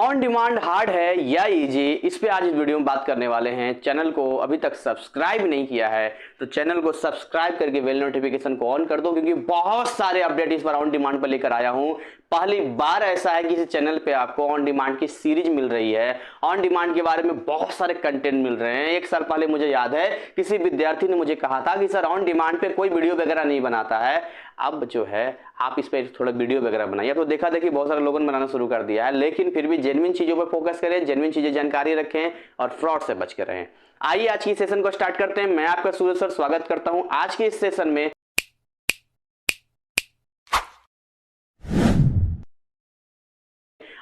On demand hard है या easy, इस पे आज इस वीडियो में बात करने वाले हैं। चैनल को अभी तक सब्सक्राइब नहीं किया है तो चैनल को सब्सक्राइब करके बेल नोटिफिकेशन को ऑन कर दो, क्योंकि बहुत सारे अपडेट इस बार ऑन डिमांड पर लेकर आया हूं। पहली बार ऐसा है कि इस चैनल पे आपको ऑन डिमांड की सीरीज मिल रही है। ऑन डिमांड के बारे में बहुत सारे कंटेंट मिल रहे हैं। एक साल पहले मुझे याद है किसी विद्यार्थी ने मुझे कहा था कि सर ऑन डिमांड पे कोई वीडियो वगैरह नहीं बनाता है, अब जो है आप इस पे थोड़ा वीडियो वगैरह बनाइए। तो देखा देखी बहुत सारे लोगों ने बनाना शुरू कर दिया है, लेकिन फिर भी जेन्युइन चीजों पर फोकस करें, जेन्युइन चीजें जानकारी रखें और फ्रॉड से बच कर रहें। आइए आज की सेशन को स्टार्ट करते हैं। मैं आपका सूरज सर स्वागत करता हूं आज के इस सेशन में।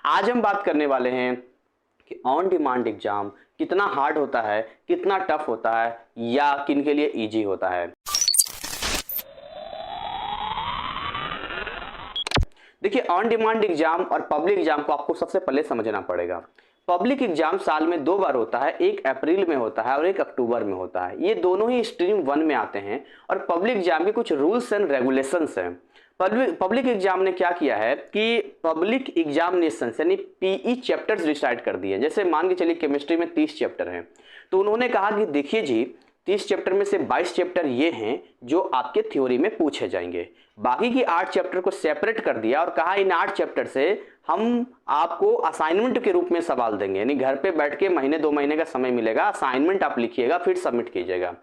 आज हम बात करने वाले हैं कि ऑन डिमांड एग्जाम कितना हार्ड होता है, कितना टफ होता है या किन के लिए इजी होता है। देखिए, ऑन डिमांड एग्जाम और पब्लिक एग्जाम को आपको सबसे पहले समझना पड़ेगा। पब्लिक एग्जाम साल में 2 बार होता है, एक अप्रैल में होता है और एक अक्टूबर में होता है। ये दोनों ही स्ट्रीम 1 में आते हैं और पब्लिक एग्जाम के कुछ रूल्स एंड रेगुलेशंस हैं। पब्लिक एग्जाम ने क्या किया है कि पब्लिक एग्जामिनेशन यानी पीई चैप्टर्स डिसाइड कर दिए। जैसे मान के चलिए केमिस्ट्री में 30 चैप्टर हैं, तो उन्होंने कहा कि देखिए जी 30 चैप्टर में से 22 चैप्टर ये हैं जो आपके थ्योरी में पूछे जाएंगे, बाकी की 8 चैप्टर को सेपरेट कर दिया और कहा इन 8 चैप्टर से हम आपको असाइनमेंट के रूप में सवाल देंगे, यानी घर पे बैठ के महीने 2 महीने का समय मिलेगा, असाइनमेंट आप लिखिएगा फिर सबमिट कीजिएगा।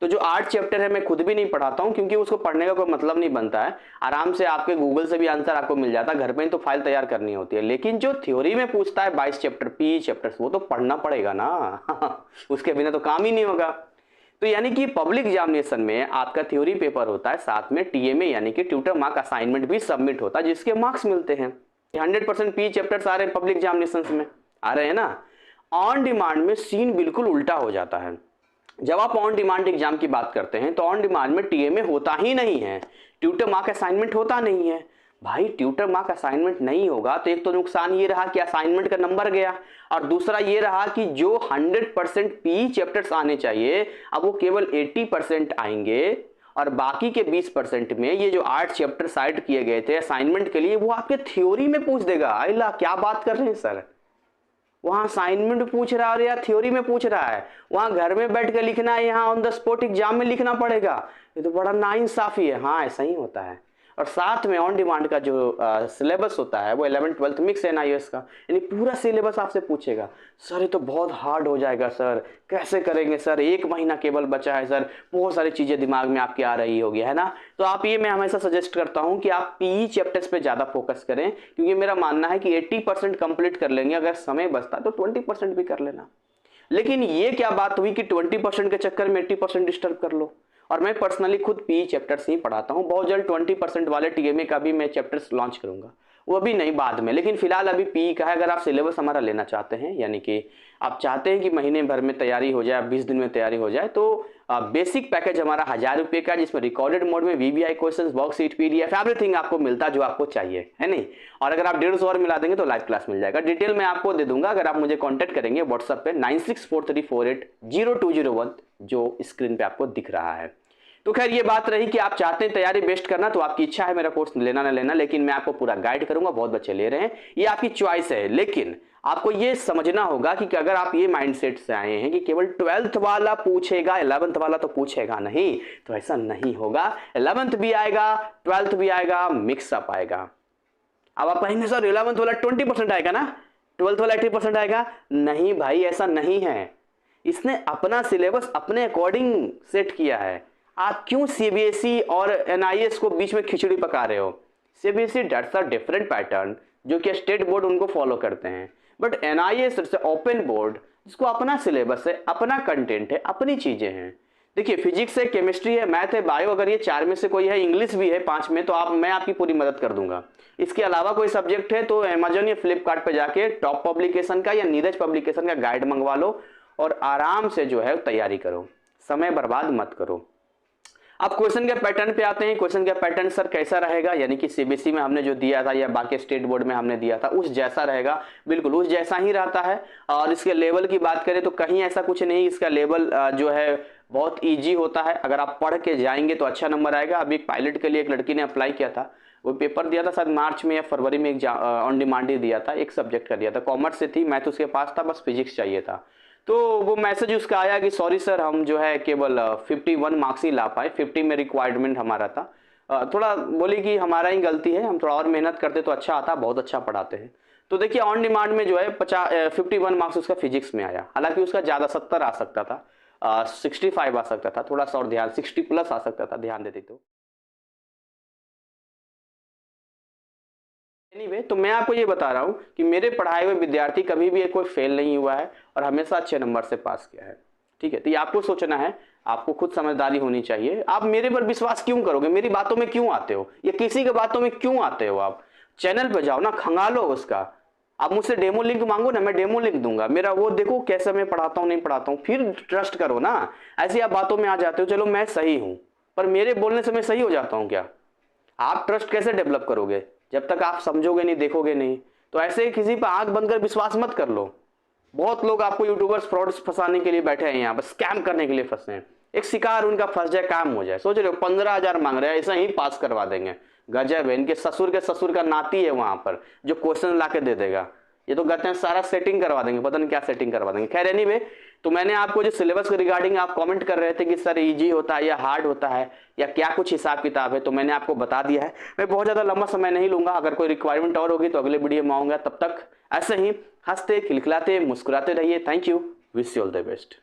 तो जो 8 चैप्टर है मैं खुद भी नहीं पढ़ाता हूं, क्योंकि उसको पढ़ने का कोई मतलब नहीं बनता है। आराम से आपके गूगल से भी आंसर आपको मिल जाता है, घर पे ही तो फाइल तैयार करनी होती है। लेकिन जो थ्योरी में पूछता है 22 चैप्टर पी चैप्टर्स, वो तो पढ़ना पड़ेगा ना उसके बिना तो काम ही नहीं होगा। तो यानी कि पब्लिक एग्जामिनेशन में आपका थ्योरी पेपर होता है, साथ में टीएमए यानी कि ट्यूटर मार्क असाइनमेंट भी सबमिट होता है, जिसके मार्क्स मिलते हैं। 100% पी चैप्टर्स आ रहे हैं पब्लिक एग्जामिनेशन में, आ रहे हैं ना। ऑन डिमांड में सीन बिल्कुल उल्टा हो जाता है। जब आप ऑन डिमांड एग्जाम की बात करते हैं तो ऑन डिमांड में टीएमए होता ही नहीं है, ट्यूटर मार्क असाइनमेंट होता नहीं है। भाई ट्यूटर मार्क असाइनमेंट नहीं होगा तो एक तो नुकसान ये रहा कि असाइनमेंट का नंबर गया, और दूसरा ये रहा कि जो 100% पी चैप्टर्स आने चाहिए अब वो केवल 80% आएंगे, और बाकी के 20% में ये जो 8 चैप्टर साइड किए गए थे असाइनमेंट के लिए वो आपके थ्योरी में पूछ देगा। अल्लाह क्या बात कर रहे हैं सर, वहां असाइनमेंट पूछ रहा है या थ्योरी में पूछ रहा है, वहां घर में बैठ के लिखना है, यहाँ ऑन द स्पॉट एग्जाम में लिखना पड़ेगा। ये तो बड़ा नाइंसाफी है। हाँ ऐसा ही होता है। और साथ में ऑन डिमांड का जो सिलेबस होता है वो 11th 12th मिक्स एनआईएस का, यानी पूरा सिलेबस आपसे पूछेगा। सर ये तो बहुत हार्ड हो जाएगा सर, कैसे करेंगे सर, 1 महीना केवल बचा है सर, बहुत सारी चीजें दिमाग में आपकी आ रही होगी, है ना। तो आप ये मैं हमेशा सजेस्ट करता हूं कि आप पीई चैप्टर्स पे ज्यादा फोकस करें, क्योंकि मेरा मानना है कि 80% कंप्लीट कर लेंगे, अगर समय बचता तो 20% भी कर लेना। लेकिन ये क्या बात हुई कि 20% के चक्कर में 80% डिस्टर्ब कर लो। और मैं पर्सनली खुद पीई चैप्टर्स ही पढ़ाता हूं। बहुत जल्द 20% वाले टीएमए का भी मैं चैप्टर्स लॉन्च करूंगा, वो अभी नहीं बाद में। लेकिन फिलहाल अभी पीई का है। अगर आप सिलेबस हमारा लेना चाहते हैं, यानी कि आप चाहते हैं कि महीने भर में तैयारी हो जाए, 20 दिन में तैयारी हो जाए, तो बेसिक पैकेज हमारा 1000 रुपये का, जिसमें रिकॉर्डेड मोड में VVI questions, worksheet, PDF, everything आपको मिलता जो आपको चाहिए, है नहीं। और अगर आप 150 और मिला देंगे तो लाइव क्लास मिल जाएगा। डिटेल मैं आपको दे दूंगा अगर आप मुझे कॉन्टैक्ट करेंगे व्हाट्सएप पे 9643480201, जो स्क्रीन पे आपको दिख रहा है। तो खैर ये बात रही कि आप चाहते हैं तैयारी बेस्ट करना, तो आपकी इच्छा है मेरा कोर्स लेना ना लेना, लेकिन मैं आपको पूरा गाइड करूंगा। बहुत बच्चे ले रहे हैं, ये आपकी चॉइस है। लेकिन आपको ये समझना होगा कि अगर आप ये माइंडसेट से आए हैं कि केवल 12th वाला पूछेगा 11th वाला तो पूछेगा नहीं, तो ऐसा नहीं होगा। 11th भी आएगा, 12th भी आएगा, मिक्सअप आएगा। अब आप कहेंगे सर 11th वाला 20% आएगा ना, 12th वाला 80% आएगा। नहीं भाई, ऐसा नहीं है। इसने अपना सिलेबस अपने अकॉर्डिंग सेट किया है। आप क्यों सीबीएसई और एनआईएस को बीच में खिचड़ी पका रहे हो। CBSE that's a different pattern, जो कि स्टेट बोर्ड उनको फॉलो करते हैं, बट एनआईएस ओपन बोर्ड, जिसको अपना सिलेबस है, अपना कंटेंट है, अपनी चीजें हैं। देखिए फिजिक्स है, केमिस्ट्री है, मैथ है, बायो, अगर ये 4 में से कोई है, इंग्लिश भी है 5 में, तो मैं आपकी पूरी मदद कर दूंगा। इसके अलावा कोई सब्जेक्ट है तो अमेजन या फ्लिपकार्ट पे जाके टॉप पब्लिकेशन का या नीरज पब्लिकेशन का गाइड मंगवा लो और आराम से जो है तैयारी करो, समय बर्बाद मत करो। अब क्वेश्चन के पैटर्न पे आते हैं। क्वेश्चन का पैटर्न सर कैसा रहेगा, यानी कि सीबीएसई में हमने जो दिया था या बाकी स्टेट बोर्ड में हमने दिया था उस जैसा रहेगा, बिल्कुल उस जैसा ही रहता है। और इसके लेवल की बात करें तो कहीं ऐसा कुछ नहीं, इसका लेवल जो है बहुत इजी होता है। अगर आप पढ़ के जाएंगे तो अच्छा नंबर आएगा। अभी पायलट के लिए एक लड़की ने अप्लाई किया था, वो पेपर दिया था शायद मार्च में या फरवरी में, एग्जाम ऑन डिमांड ही दिया था, एक सब्जेक्ट का दिया था, कॉमर्स से थी, मैथ उसके पास था, बस फिजिक्स चाहिए था। तो वो मैसेज उसका आया कि सॉरी सर, हम जो है केवल 51 मार्क्स ही ला पाए, 50 में रिक्वायरमेंट हमारा था। थोड़ा बोली कि हमारा ही गलती है, हम थोड़ा और मेहनत करते तो अच्छा आता, बहुत अच्छा पढ़ाते हैं। तो देखिए ऑन डिमांड में जो है 51 मार्क्स उसका फिजिक्स में आया, हालांकि उसका ज़्यादा 70 आ सकता था, 65 आ सकता था, थोड़ा सा और ध्यान 60 प्लस आ सकता था, ध्यान देती तो। एनीवे, तो मैं आपको ये बता रहा हूँ कि मेरे पढ़ाए हुए विद्यार्थी कभी भी कोई फेल नहीं हुआ है और हमेशा अच्छे नंबर से पास किया है। ठीक है, तो ये आपको सोचना है, आपको खुद समझदारी होनी चाहिए। आप मेरे पर विश्वास क्यों करोगे, मेरी बातों में क्यों आते हो, या किसी के बातों में क्यों आते हो? आप चैनल पे जाओ ना, खंगालो उसका। आप मुझसे डेमो लिंक मांगो ना, मैं डेमो लिंक दूंगा, मेरा वो देखो कैसे मैं पढ़ाता हूँ नहीं पढ़ाता हूँ, फिर ट्रस्ट करो ना। ऐसे आप बातों में आ जाते हो, चलो मैं सही हूँ, पर मेरे बोलने से मैं सही हो जाता हूँ क्या? आप ट्रस्ट कैसे डेवलप करोगे जब तक आप समझोगे नहीं, देखोगे नहीं? तो ऐसे ही किसी पर आंख बंद कर विश्वास मत कर लो। बहुत लोग आपको यूट्यूबर्स फ्रॉड्स फंसाने के लिए बैठे हैं, यहाँ पर स्कैम करने के लिए फंसे हैं। एक शिकार उनका फंस जाए, काम हो जाए। सोच रहे हो 15,000 मांग रहे हैं, ऐसा ही पास करवा देंगे। गजब है, इनके ससुर के ससुर का नाती है वहां पर जो क्वेश्चन ला के दे देगा। ये तो कहते हैं सारा सेटिंग करवा देंगे, पता नहीं क्या सेटिंग करवा देंगे। खैर एनीवे, तो मैंने आपको जो सिलेबस के रिगार्डिंग आप कमेंट कर रहे थे कि सर इजी होता है या हार्ड होता है या क्या कुछ हिसाब किताब है, तो मैंने आपको बता दिया है। मैं बहुत ज़्यादा लंबा समय नहीं लूंगा, अगर कोई रिक्वायरमेंट और होगी तो अगले वीडियो में आऊँगा। तब तक ऐसे ही हंसते खिलखिलाते मुस्कुराते रहिए। Thank you, wish you all the best.